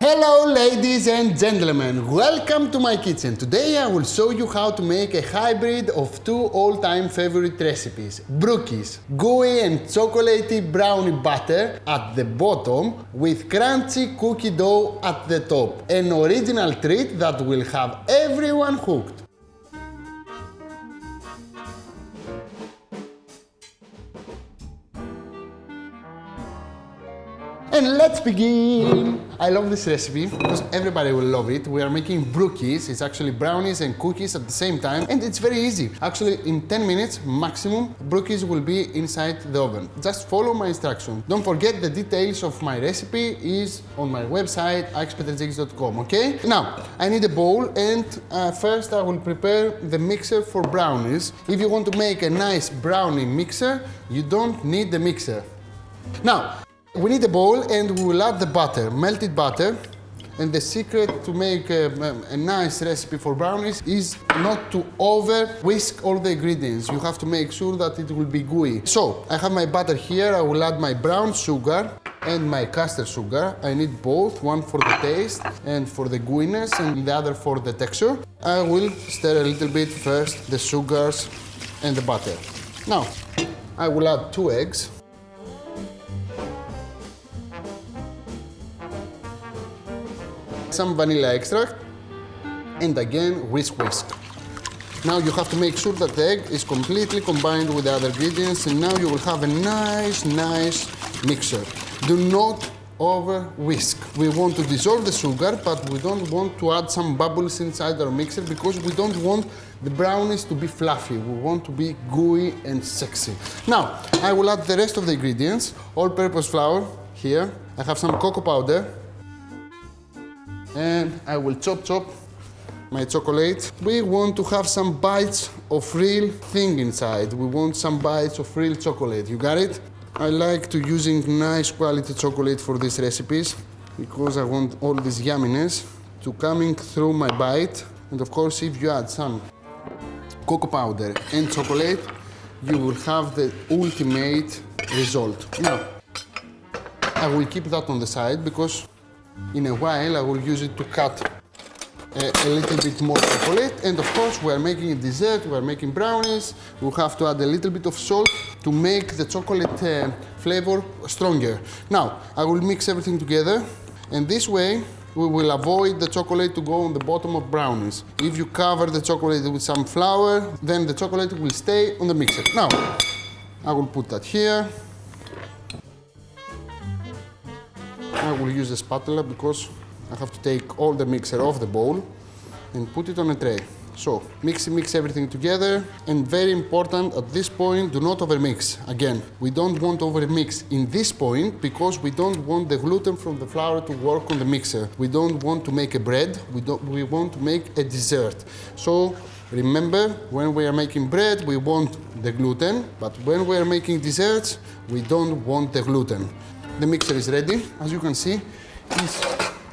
Hello ladies and gentlemen, welcome to my kitchen. Today I will show you how to make a hybrid of two all-time favorite recipes. Brookies, gooey and chocolatey brownie batter at the bottom with crunchy cookie dough at the top. An original treat that will have everyone hooked. And let's begin! I love this recipe because everybody will love it. We are making brookies. It's actually brownies and cookies at the same time, and it's very easy. Actually, in 10 minutes maximum, brookies will be inside the oven. Just follow my instructions. Don't forget the details of my recipe is on my website, akispetretzikis.com, okay? Now, I need a bowl, and first I will prepare the mixer for brownies. If you want to make a nice brownie mixer, you don't need the mixer. Now, we need a bowl and we will add the butter, melted butter. And the secret to make a nice recipe for brownies is not to over whisk all the ingredients. You have to make sure that it will be gooey. So, I have my butter here. I will add my brown sugar and my caster sugar. I need both, one for the taste and for the gooiness and the other for the texture. I will stir a little bit first the sugars and the butter. Now, I will add 2 eggs. Some vanilla extract, and again whisk. Now you have to make sure that the egg is completely combined with the other ingredients, and now you will have a nice mixture. Do not over whisk. We want to dissolve the sugar, but we don't want to add some bubbles inside our mixer because we don't want the brownies to be fluffy. We want to be gooey and sexy. Now, I will add the rest of the ingredients. All-purpose flour here. I have some cocoa powder. And I will chop my chocolate. We want to have some bites of real thing inside. We want some bites of real chocolate. You got it? I like to using nice quality chocolate for these recipes because I want all this yumminess to coming through my bite. And of course, if you add some cocoa powder and chocolate, you will have the ultimate result. Now, I will keep that on the side because in a while, I will use it to cut a little bit more chocolate. And of course, we are making a dessert, we are making brownies. We have to add a little bit of salt to make the chocolate flavor stronger. Now, I will mix everything together. And this way, we will avoid the chocolate to go on the bottom of brownies. If you cover the chocolate with some flour, then the chocolate will stay on the mixer. Now, I will put that here. I will use a spatula because I have to take all the mixer off the bowl and put it on a tray. So, mix everything together, and very important at this point, do not overmix. Again, we don't want to overmix in this point because we don't want the gluten from the flour to work on the mixer. We don't want to make a bread, we want to make a dessert. So, remember, when we are making bread, we want the gluten, but when we are making desserts, we don't want the gluten. The mixer is ready. As you can see, it's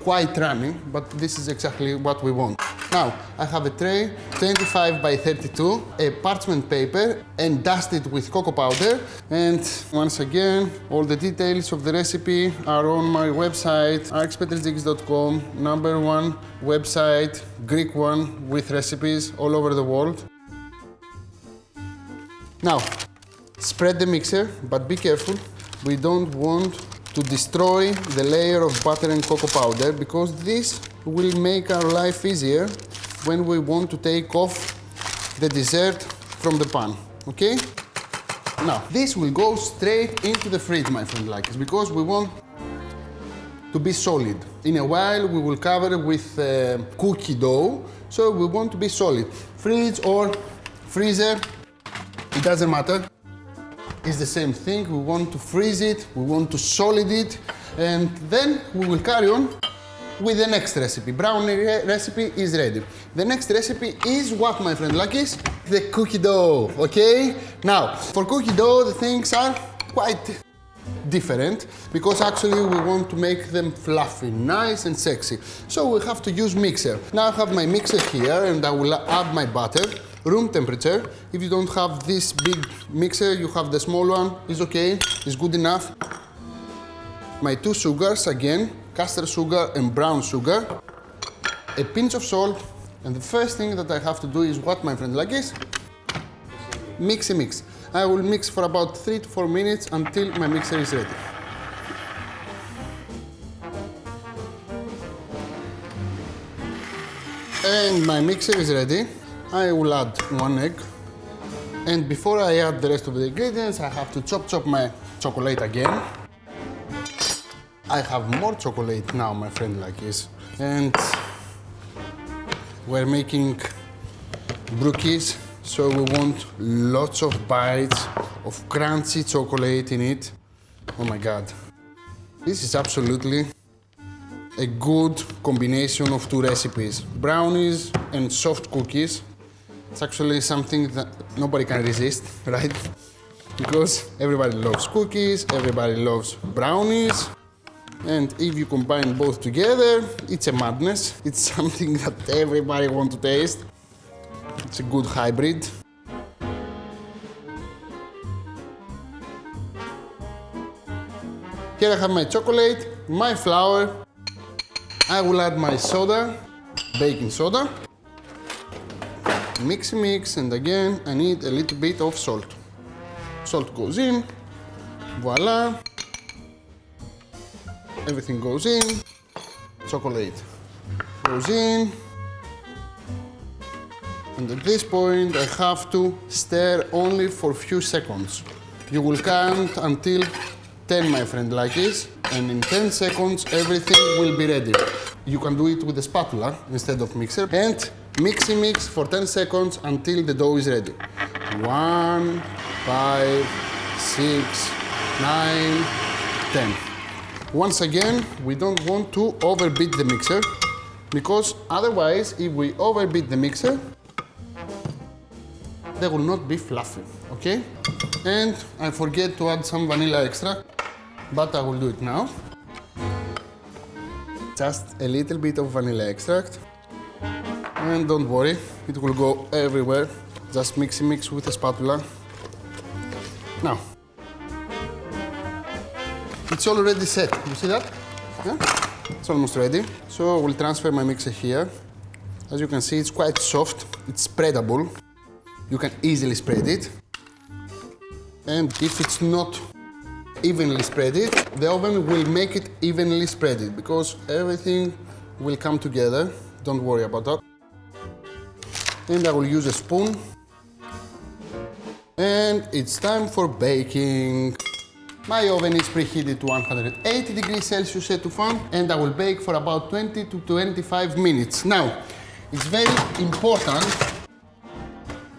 quite runny, but this is exactly what we want. Now, I have a tray, 25 by 32, a parchment paper, and dust it with cocoa powder. And once again, all the details of the recipe are on my website, akispetretzikis.com, #1 website, Greek one, with recipes all over the world. Now, spread the mixer, but be careful. We don't want to destroy the layer of butter and cocoa powder because this will make our life easier when we want to take off the dessert from the pan, okay? Now, this will go straight into the fridge, my friend Lakis, because we want to be solid. In a while, we will cover it with cookie dough, so we want to be solid. Fridge or freezer, it doesn't matter. It's the same thing. We want to freeze it, we want to solid it, and then we will carry on with the next recipe. Brownie recipe is ready. The next recipe is what, my friend Lakis? The cookie dough, okay? Now, for cookie dough, the things are quite different because actually we want to make them fluffy, nice and sexy. So we have to use mixer. Now I have my mixer here and I will add my butter. Room temperature. If you don't have this big mixer, you have the small one, it's okay, it's good enough. My 2 sugars again, caster sugar and brown sugar, a pinch of salt, and the first thing that I have to do is what my friend like is mix. I will mix for about 3 to 4 minutes until my mixer is ready. And my mixer is ready. I will add 1 egg. And before I add the rest of the ingredients, I have to chop my chocolate again. I have more chocolate now, my friend like this. And we're making brookies, so we want lots of bites of crunchy chocolate in it. Oh my God. This is absolutely a good combination of 2 recipes. Brownies and soft cookies. It's actually something that nobody can resist, right? Because everybody loves cookies, everybody loves brownies. And if you combine both together, it's a madness. It's something that everybody wants to taste. It's a good hybrid. Here I have my chocolate, my flour. I will add my soda, baking soda. Mix, and again, I need a little bit of salt. Salt goes in, voila. Everything goes in, chocolate goes in. And at this point, I have to stir only for a few seconds. You will count until 10, my friend, like this, and in 10 seconds, everything will be ready. You can do it with a spatula instead of mixer, and mix for 10 seconds until the dough is ready. 1, 5, 6, 9, 10. Once again, we don't want to overbeat the mixer, because otherwise, if we overbeat the mixer, they will not be fluffy, okay? And I forget to add some vanilla extract, but I will do it now. Just a little bit of vanilla extract. And don't worry, it will go everywhere. Just mix with a spatula. Now, it's already set. You see that? Yeah? It's almost ready. So I will transfer my mixer here. As you can see, it's quite soft. It's spreadable. You can easily spread it. And if it's not evenly spreaded, the oven will make it evenly spreaded, because everything will come together. Don't worry about that. And I will use a spoon. And it's time for baking. My oven is preheated to 180 degrees Celsius set to fan, and I will bake for about 20 to 25 minutes. Now, it's very important,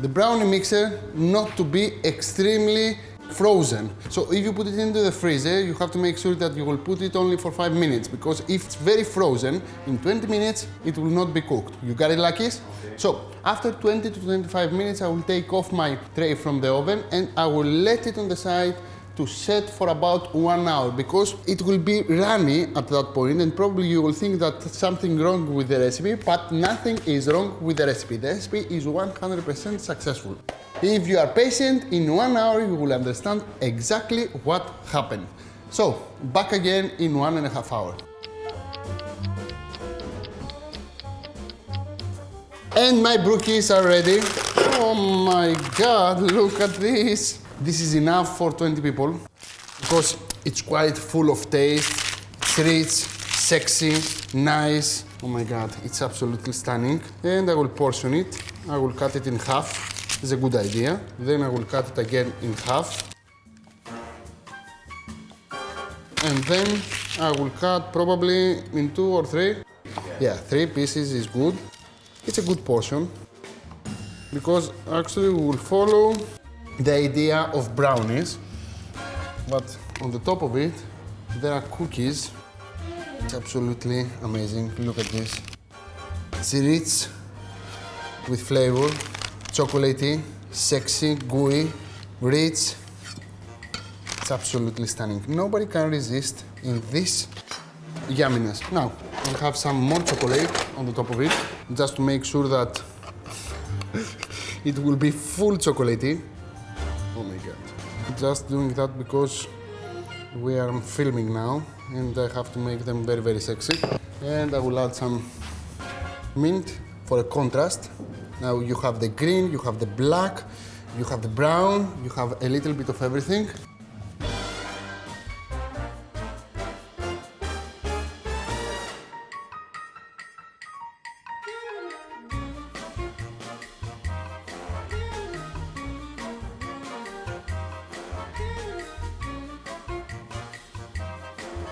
the brownie mixer not to be extremely frozen. So if you put it into the freezer, you have to make sure that you will put it only for 5 minutes, because if it's very frozen, in 20 minutes, it will not be cooked. You got it, Lakis? Okay. So after 20 to 25 minutes, I will take off my tray from the oven and I will let it on the side to set for about 1 hour, because it will be runny at that point, and probably you will think that something wrong with the recipe, but nothing is wrong with the recipe. The recipe is 100% successful. If you are patient, in 1 hour you will understand exactly what happened. So, back again in 1.5 hours. And my brookies are ready. Oh my God, look at this. This is enough for 20 people, because it's quite full of taste. It's rich, sexy, nice. Oh my God, it's absolutely stunning. And I will portion it. I will cut it in half. It's a good idea. Then I will cut it again in half. And then I will cut probably in 2 or 3. Yeah, 3 pieces is good. It's a good portion, because actually we will follow the idea of brownies, but on the top of it, there are cookies. It's absolutely amazing. Look at this. It's rich with flavor, chocolatey, sexy, gooey, rich. It's absolutely stunning. Nobody can resist in this yumminess. Now, I'll have some more chocolate on the top of it, just to make sure that it will be full chocolatey. Oh my God. Just doing that because We are filming now and I have to make them very, very sexy. And I will add some mint for a contrast. Now you have the green, you have the black, you have the brown, you have a little bit of everything.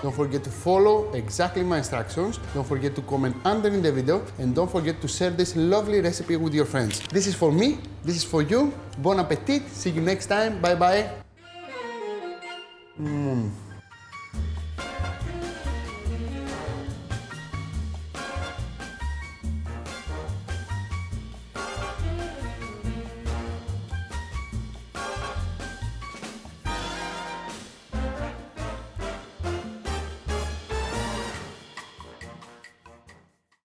Don't forget to follow exactly my instructions. Don't forget to comment under in the video. And don't forget to share this lovely recipe with your friends. This is for me. This is for you. Bon appetit. See you next time. Bye bye.